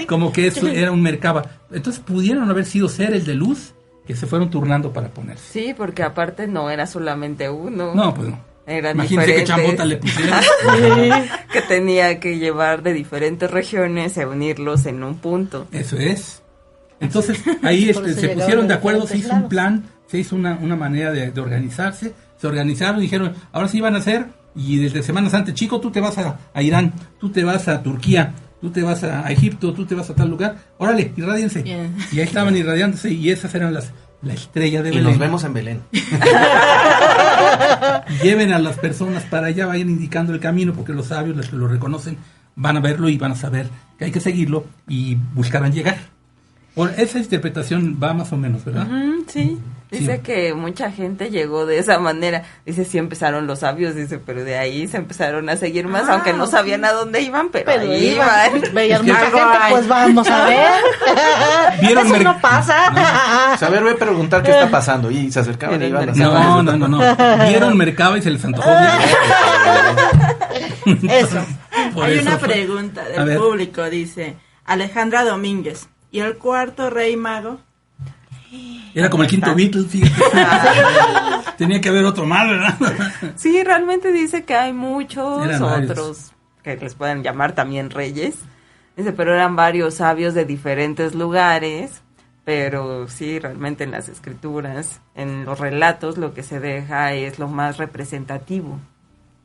como que eso era un Merkaba. Entonces pudieron haber sido seres de luz que se fueron turnando para ponerse. Sí, porque aparte no era solamente uno. No, pues no. Eran Imagínense diferentes. qué chambota le pusieron. Que tenía que llevar de diferentes regiones y unirlos en un punto. Eso es. Entonces ahí Por eso se llegaron pusieron de de acuerdo, se diferentes hizo un lados. plan, se hizo una manera de organizarse, se organizaron y dijeron, ahora sí van a hacer, y desde semanas antes, chico, tú te vas a Irán, tú te vas a Turquía, tú te vas a Egipto, tú te vas a tal lugar, órale, irradiense. Bien. Y ahí estaban irradiándose y esas eran la estrella de Y Belén. nos vemos en Belén. Lleven a las personas para allá, vayan indicando el camino, porque los sabios, los que lo reconocen, van a verlo y van a saber que hay que seguirlo y buscarán llegar. Bueno, esa interpretación va más o menos, ¿verdad? Sí, dice Sí. que mucha gente llegó de esa manera. Dice, sí empezaron los sabios, dice, pero de ahí se empezaron a seguir más, aunque no sabían a dónde iban, pero ahí iban. Veían Es que- mucha Algo gente, hay. pues vamos a ver. ¿Vieron Eso Mer- no pasa. Saber, voy a preguntar qué está pasando. Y se acercaban y iban a hacer No. Vieron Merkaba y se les antojó. Eso. Por Hay eso una fue. pregunta A del ver. público, dice Alejandra Domínguez. ¿Y el cuarto rey mago? Era como el quinto Beatle, fíjate. Tenía que haber otro más, ¿verdad? Sí, realmente dice que hay muchos Eran varios. otros que les pueden llamar también reyes. Dice, pero eran varios sabios de diferentes lugares. Pero sí, realmente en las escrituras, en los relatos, lo que se deja es lo más representativo.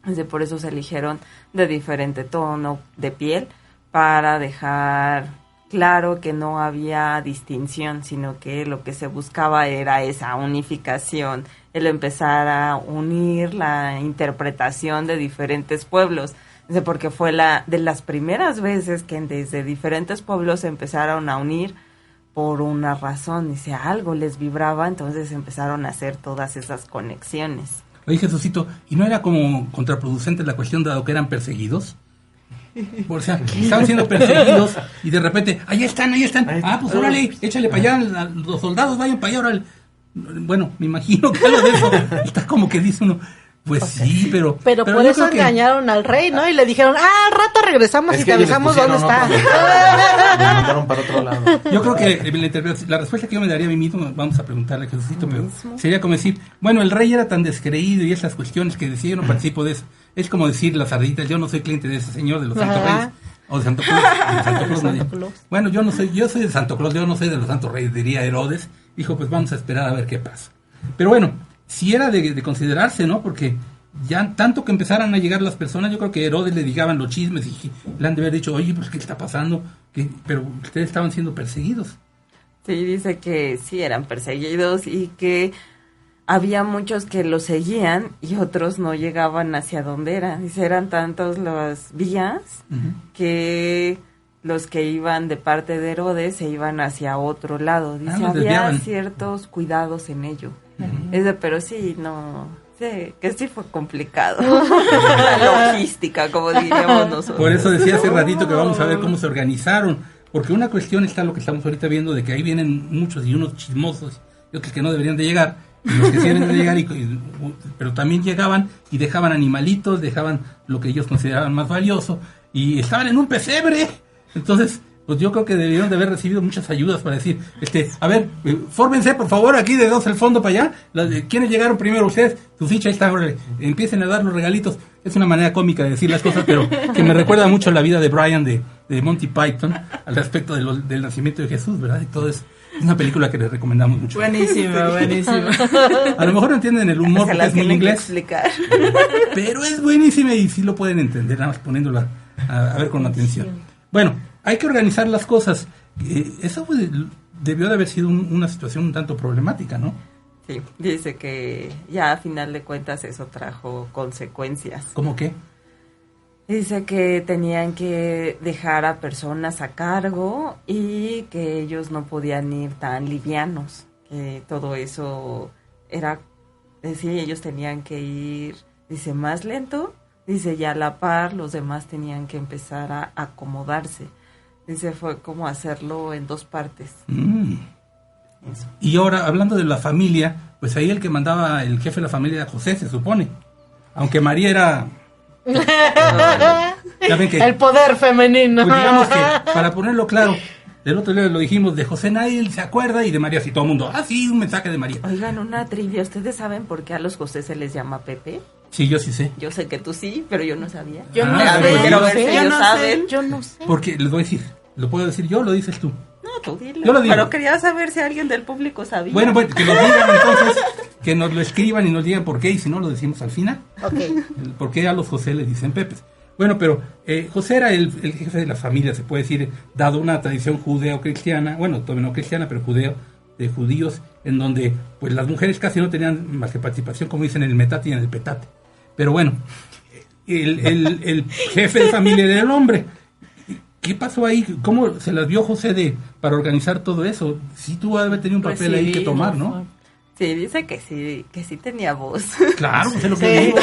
Dice, por eso se eligieron de diferente tono de piel para dejar claro que no había distinción, sino que lo que se buscaba era esa unificación, el empezar a unir la interpretación de diferentes pueblos. Dice, porque fue de las primeras veces que desde diferentes pueblos se empezaron a unir por una razón. Dice, algo les vibraba, entonces empezaron a hacer todas esas conexiones. Oye, Jesucito, ¿y no era como contraproducente la cuestión dado que eran perseguidos? O sea, estaban siendo perseguidos y de repente, ahí están. Ah, pues órale, échale para allá, los soldados vayan para allá, órale. Bueno, me imagino que algo de eso está como que dice uno, pues sí, pero Pero por yo eso creo que- engañaron al rey, ¿no? Y le dijeron, al rato regresamos y te ellos les avisamos dónde pusieron está. otro, me mandaron para otro lado. Yo creo que la respuesta que yo me daría a mí mismo, vamos a preguntarle a Jesucito, pero sería como decir, bueno, el rey era tan descreído y esas cuestiones que decía, yo no participo de eso. Es como decir las ardillitas, yo no soy cliente de ese señor, de los Santos Ajá. Reyes, o de Santo Claus. De Santo Claus, Santo nadie. Claus. Bueno, yo soy de Santo Claus, yo no soy de los Santos Reyes, diría Herodes. Dijo, pues vamos a esperar a ver qué pasa. Pero bueno, si era de considerarse, ¿no? Porque ya tanto que empezaran a llegar las personas, yo creo que Herodes le llegaban los chismes y le han de haber dicho, oye, pues ¿qué está pasando? Pero ustedes estaban siendo perseguidos. Sí, dice que sí eran perseguidos y que había muchos que los seguían y otros no llegaban hacia donde era. Dice, eran tantos las vías que los que iban de parte de Herodes se iban hacia otro lado. Dice, los había desviaban. ciertos cuidados en ello. Dice, pero sí, no, sí, que sí fue complicado. La logística, como diríamos nosotros. Por eso decía hace ratito que vamos a ver cómo se organizaron, porque una cuestión está lo que estamos ahorita viendo, de que ahí vienen muchos y unos chismosos y otros que no deberían de llegar, y los que sí deben de llegar, pero también llegaban y dejaban animalitos, dejaban lo que ellos consideraban más valioso, y estaban en un pesebre. Entonces, pues yo creo que debieron de haber recibido muchas ayudas para decir, a ver, fórmense por favor aquí de dos al fondo para allá. ¿Quiénes llegaron primero? Ustedes, su ficha ahí está, órale, empiecen a dar los regalitos. Es una manera cómica de decir las cosas, pero que me recuerda mucho a la vida de Brian de Monty Python al respecto del nacimiento de Jesús, ¿verdad? Y todo eso. Es una película que les recomendamos mucho. Buenísimo. A lo mejor no entienden el humor Se porque las es muy tienen que inglés, explicar. pero es buenísima y sí lo pueden entender, nada más poniéndola a ver con atención. Bueno, hay que organizar las cosas. Eso debió de haber sido una situación un tanto problemática, ¿no? Sí, dice que ya a final de cuentas eso trajo consecuencias. ¿Cómo qué? Dice que tenían que dejar a personas a cargo y que ellos no podían ir tan livianos, que todo eso era, sí, ellos tenían que ir, dice, más lento, dice, ya a la par, los demás tenían que empezar a acomodarse. Dice, fue como hacerlo en 2 partes. Eso. Y ahora, hablando de la familia, pues ahí el que mandaba, el jefe de la familia era José, se supone. Aunque María era... ya ven que, El poder femenino. pues digamos que, para ponerlo claro, del otro día lo dijimos, de José nadie se acuerda y de María sí, todo el mundo, sí, un mensaje de María. Oigan, una trivia, ¿ustedes saben por qué a los José se les llama Pepe? Sí, yo sí sé. Yo sé que tú sí, pero yo no sabía. Yo no Ah, sé, pues quiero ver yo si ellos no sé. saben. Yo no sé. Porque les voy a decir, ¿lo puedo decir yo o lo dices tú? No, tú dilo. Yo lo digo. Pero quería saber si alguien del público sabía. Bueno, pues que nos digan entonces, que nos lo escriban y nos digan por qué, y si no lo decimos al final. Ok. ¿Por qué a los José les dicen Pepes? Bueno, pero José era el jefe de la familia, se puede decir, dado una tradición judeo-cristiana, bueno, todavía no cristiana, pero judeo, de judíos, en donde pues las mujeres casi no tenían más que participación, como dicen, en el metate y en el petate. Pero bueno, el jefe de familia era el hombre. ¿Qué pasó ahí? ¿Cómo se las vio José para organizar todo eso? Sí tuvo que haber tenido un Pues papel ahí sí, que tomar, ¿no? Sí, dice que sí tenía voz. Claro, pues es lo que Sí. digo.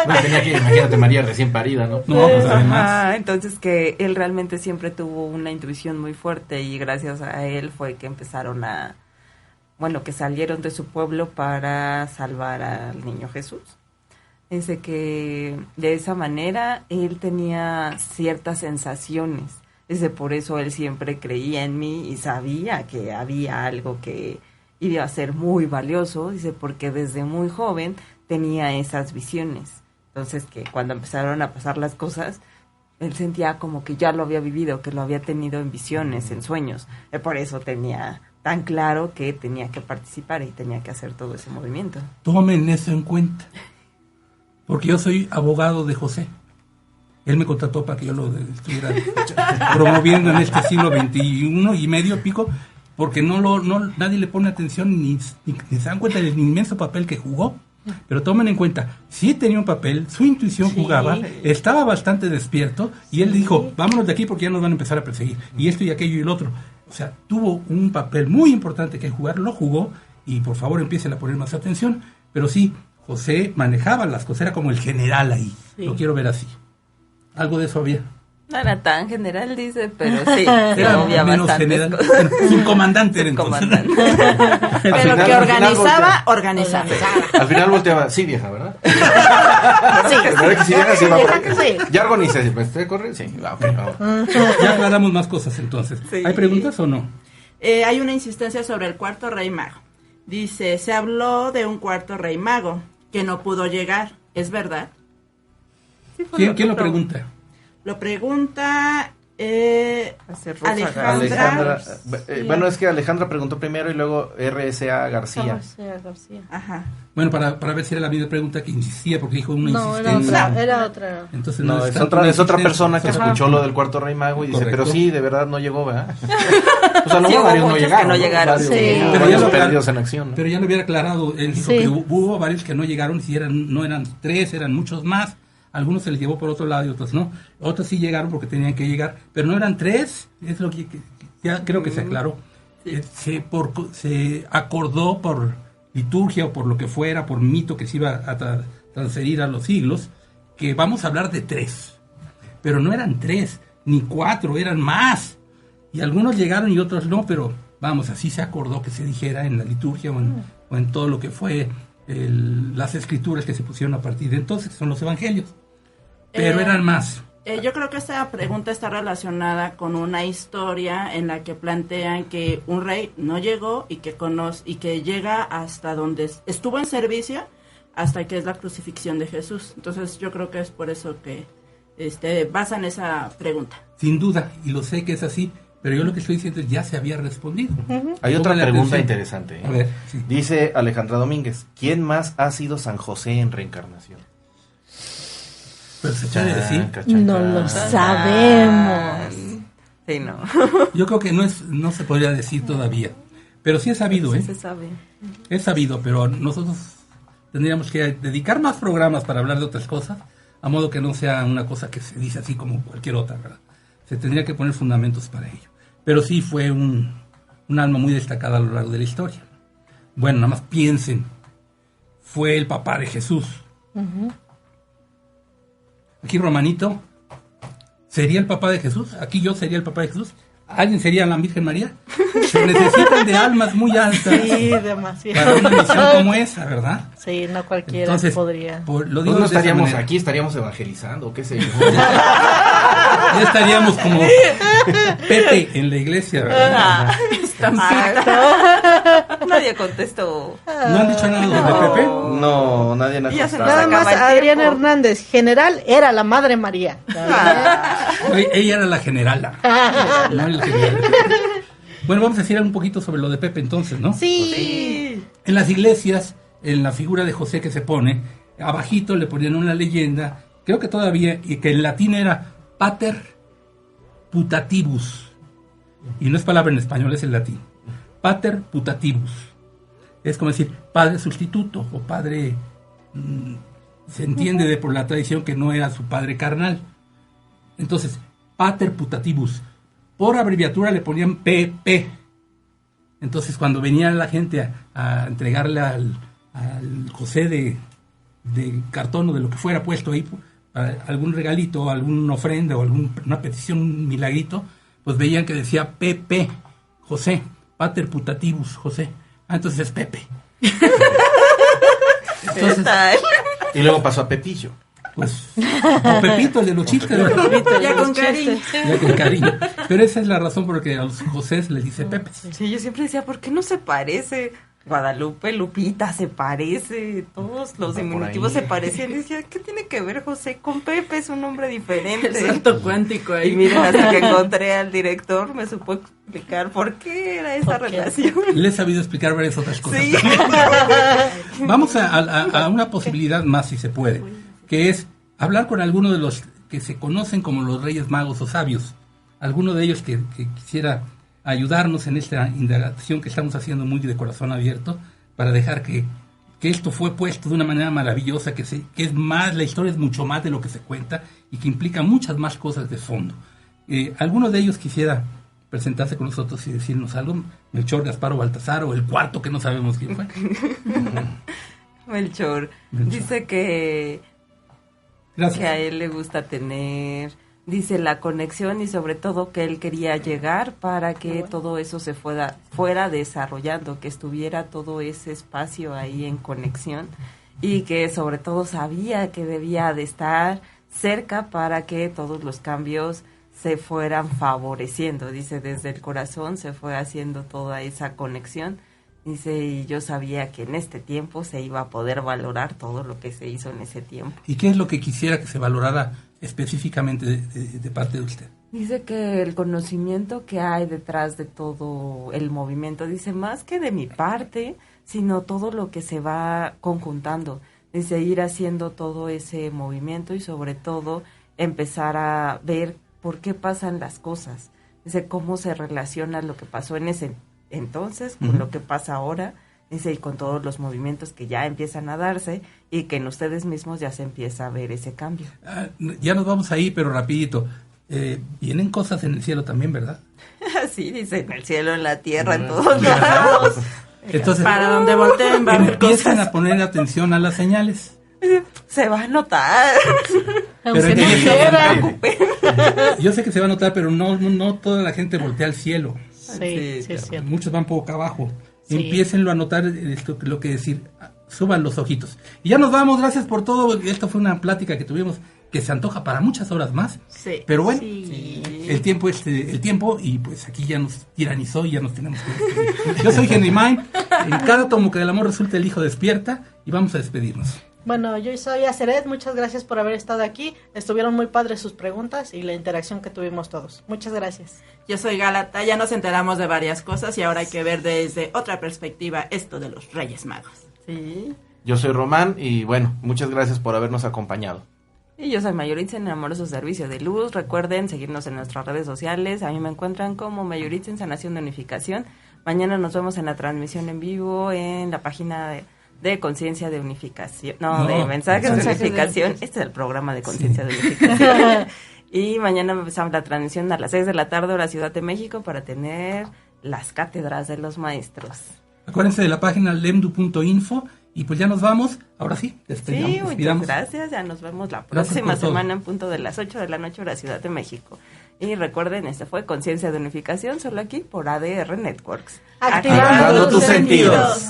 Bueno, tenía que, imagínate, María recién parida, ¿no? No, pues además. Ajá, entonces que él realmente siempre tuvo una intuición muy fuerte y gracias a él fue que empezaron que salieron de su pueblo para salvar al niño Jesús. Dice que de esa manera él tenía ciertas sensaciones. Dice, por eso él siempre creía en mí y sabía que había algo que iba a ser muy valioso. Dice, porque desde muy joven tenía esas visiones. Entonces que cuando empezaron a pasar las cosas, él sentía como que ya lo había vivido, que lo había tenido en visiones, en sueños. Por eso tenía tan claro que tenía que participar y tenía que hacer todo ese movimiento. Tomen eso en cuenta. Porque yo soy abogado de José. Él me contrató para que yo lo estuviera promoviendo en este siglo XXI y medio pico, porque nadie le pone atención ni se dan cuenta del inmenso papel que jugó. Pero tomen en cuenta, sí tenía un papel, su intuición jugaba, estaba bastante despierto y él dijo, vámonos de aquí porque ya nos van a empezar a perseguir. Y esto y aquello y el otro. O sea, tuvo un papel muy importante que jugar, lo jugó y por favor empiecen a poner más atención. Pero sí, José manejaba las cosas, era como el general ahí. Lo quiero ver así. Algo de eso había. No era tan general, dice, pero sí, Era había menos bastantes general. cosas. Bueno, subcomandante era entonces. Comandante. Pero final- que al final organizaba, organizaba. Al final volteaba, sí, vieja, ¿verdad? Sí. ¿Verdad que sí, vieja? Sí, va por ahí. Sí. ¿Ya organizé? ¿Me estoy corriendo? Sí, ok, vamos. Ya aclaramos más cosas entonces. Sí. ¿Hay preguntas o no? Hay una insistencia sobre el cuarto rey mago. Dice, se habló de un cuarto rey mago que no pudo llegar. ¿Es verdad? ¿Quién lo pregunta? Lo pregunta Hacer Rosa Alejandra. Bueno, es que Alejandra preguntó primero y luego RSA García. García. Ajá. Bueno, para ver si era la misma pregunta que insistía, porque dijo una No, insistencia. era otra. Entonces No, es tanto otra, una es otra insistencia. persona que Ajá. escuchó lo del cuarto rey mago y dice, Correcto. pero sí, de verdad no llegó, ¿verdad? O sea, no, Sí, hubo varios no muchos que llegaron. no llegaron. Varios, Sí. Pero ya varios lo perdidos en acción, ¿no? Pero ya lo hubiera aclarado. Él dijo Sí. que hubo varios que no llegaron, si no eran 3, eran muchos más. Algunos se les llevó por otro lado y otros no. Otros sí llegaron porque tenían que llegar, pero no eran 3. Es lo que ya creo que se aclaró. Se acordó por liturgia o por lo que fuera, por mito que se iba a transferir a los siglos, que vamos a hablar de 3. Pero no eran 3, ni 4, eran más. Y algunos llegaron y otros no, pero vamos, así se acordó que se dijera en la liturgia o en todo lo que fue las escrituras que se pusieron a partir de entonces, que son los evangelios. Pero eran más. Yo creo que esta pregunta está relacionada con una historia en la que plantean que un rey no llegó y que llega hasta donde estuvo en servicio hasta que es la crucifixión de Jesús. Entonces yo creo que es por eso que basan esa pregunta. Sin duda, y lo sé que es así, pero yo lo que estoy diciendo es ya se había respondido. Hay otra Póngale pregunta atención. interesante. A ver, sí. Dice Alejandra Domínguez, ¿quién más ha sido San José en reencarnación? Pero se puede decir. No lo sabemos. Sí, no. Yo creo que no se podría decir todavía. Pero sí es sabido, Sí ¿eh? se sabe. Es sabido, pero nosotros tendríamos que dedicar más programas para hablar de otras cosas, a modo que no sea una cosa que se dice así como cualquier otra, ¿verdad? Se tendría que poner fundamentos para ello. Pero sí fue un alma muy destacada a lo largo de la historia. Bueno, nada más piensen, fue el papá de Jesús. Aquí Romanito ¿Sería el papá de Jesús? ¿Aquí yo sería el papá de Jesús? ¿Alguien sería la Virgen María? Se necesitan de almas muy altas. Sí, demasiado. Para una misión como esa, ¿verdad? Sí, no cualquiera Entonces, podría. Lo digo No de esa estaríamos manera. aquí, estaríamos evangelizando, qué sé yo. Ya estaríamos como Pepe en la iglesia, ¿verdad? Nadie contestó. ¿No han dicho nada de Pepe? No, nadie nos Ya se contesta. nos Nada acaba más el Adriana tiempo. Hernández, general, era la Madre María. Ella era la generala. No el general. Bueno, vamos a decir un poquito sobre lo de Pepe entonces, ¿no? Sí. En las iglesias, en la figura de José que se pone, abajito le ponían una leyenda, creo que todavía, y que en latín era Pater Putativus. Y no es palabra en español, es en latín. Pater Putativus. Es como decir padre sustituto o padre... se entiende por la tradición que no era su padre carnal. Entonces, Pater Putativus. Por abreviatura le ponían PP. Entonces, cuando venía la gente a entregarle al José de cartón o de lo que fuera puesto ahí, algún regalito, alguna ofrenda o una petición, un milagrito, pues veían que decía PP, José, Pater Putativus, José. Entonces es Pepe. Entonces, Y luego pasó a Pepillo. pues, o Pepito, el de los chistes, Ya con cariño. ya con cariño. Pero esa es la razón por la que a los Josés les dice Pepe. Sí, yo siempre decía, ¿por qué no se parece? Guadalupe, Lupita, se parece, todos los Por diminutivos ahí. se parecían. Y decía, ¿qué tiene que ver José con Pepe? Es un nombre diferente. El salto cuántico ahí. Y miren, hasta que encontré al director, me supo explicar por qué era esa ¿Por qué? relación. Le he sabido explicar varias otras cosas. Sí. Vamos a una posibilidad más, si se puede, que es hablar con alguno de los que se conocen como los Reyes Magos o Sabios. Alguno de ellos que quisiera ayudarnos en esta indagación que estamos haciendo muy de corazón abierto, para dejar que esto fue puesto de una manera maravillosa, que es más, la historia es mucho más de lo que se cuenta y que implica muchas más cosas de fondo. Alguno de ellos quisiera presentarse con nosotros y decirnos algo. Melchor, Gaspar o Baltasar, o el cuarto que no sabemos quién fue. Melchor. Melchor. Dice que a Gracias. él le gusta tener, dice, la conexión, y sobre todo que él quería llegar para que todo eso se fuera desarrollando, que estuviera todo ese espacio ahí en conexión, y que sobre todo sabía que debía de estar cerca para que todos los cambios se fueran favoreciendo. Dice, desde el corazón se fue haciendo toda esa conexión. Dice, y yo sabía que en este tiempo se iba a poder valorar todo lo que se hizo en ese tiempo. ¿Y qué es lo que quisiera que se valorara específicamente de parte de usted? Dice que el conocimiento que hay detrás de todo el movimiento, dice, más que de mi parte, sino todo lo que se va conjuntando. Dice, ir haciendo todo ese movimiento y sobre todo empezar a ver por qué pasan las cosas. Dice, cómo se relaciona lo que pasó en ese entonces con lo que pasa ahora. Dice, y con todos los movimientos que ya empiezan a darse y que en ustedes mismos ya se empieza a ver ese cambio. Ya nos vamos ahí, pero rapidito. Vienen cosas en el cielo también, ¿verdad? Sí, dice, en el cielo, en la tierra, en todos lados. Entonces, Para donde volteen va a haber empiezan cosas. a poner atención a las señales. Se va a notar. Aunque Pero no en- quiera. Yo sé que se va a notar, pero no toda la gente voltea al cielo. Sí, sí, es cierto. Muchos van poco abajo. Sí. Empiécenlo a notar, esto, lo que decir, suban los ojitos. Y ya nos vamos, gracias por todo. Esto fue una plática que tuvimos que se antoja para muchas horas más. Sí. Pero bueno, Sí. el tiempo es el tiempo, y pues aquí ya nos tiranizó y ya nos tenemos que despedir. Yo soy Henry Mind. En cada tomo que del amor resulta, el hijo despierta, y vamos a despedirnos. Bueno, yo soy Aceret, muchas gracias por haber estado aquí. Estuvieron muy padres sus preguntas y la interacción que tuvimos todos. Muchas gracias. Yo soy Gálata, ya nos enteramos de varias cosas y ahora hay que ver desde otra perspectiva esto de los Reyes Magos. Sí. Yo soy Román y bueno, muchas gracias por habernos acompañado. Y yo soy Mayoritzen en Amoroso Servicio de Luz. Recuerden seguirnos en nuestras redes sociales. A mí me encuentran como Mayoritzen Sanación de Unificación. Mañana nos vemos en la transmisión en vivo en la página de Conciencia de Unificación. No, de Mensajes de Unificación. Este es el programa de Conciencia de Unificación. Y mañana empezamos la transmisión a las 6 de la tarde, hora Ciudad de México, para tener las cátedras de los maestros. Acuérdense de la página lemdu.info Y pues ya nos vamos. Ahora sí, Sí, muchas gracias. Ya nos vemos la próxima semana en punto de las 8 de la noche, hora Ciudad de México. Y recuerden, fue Conciencia de Unificación, solo aquí por ADR Networks. Activando tus sentidos.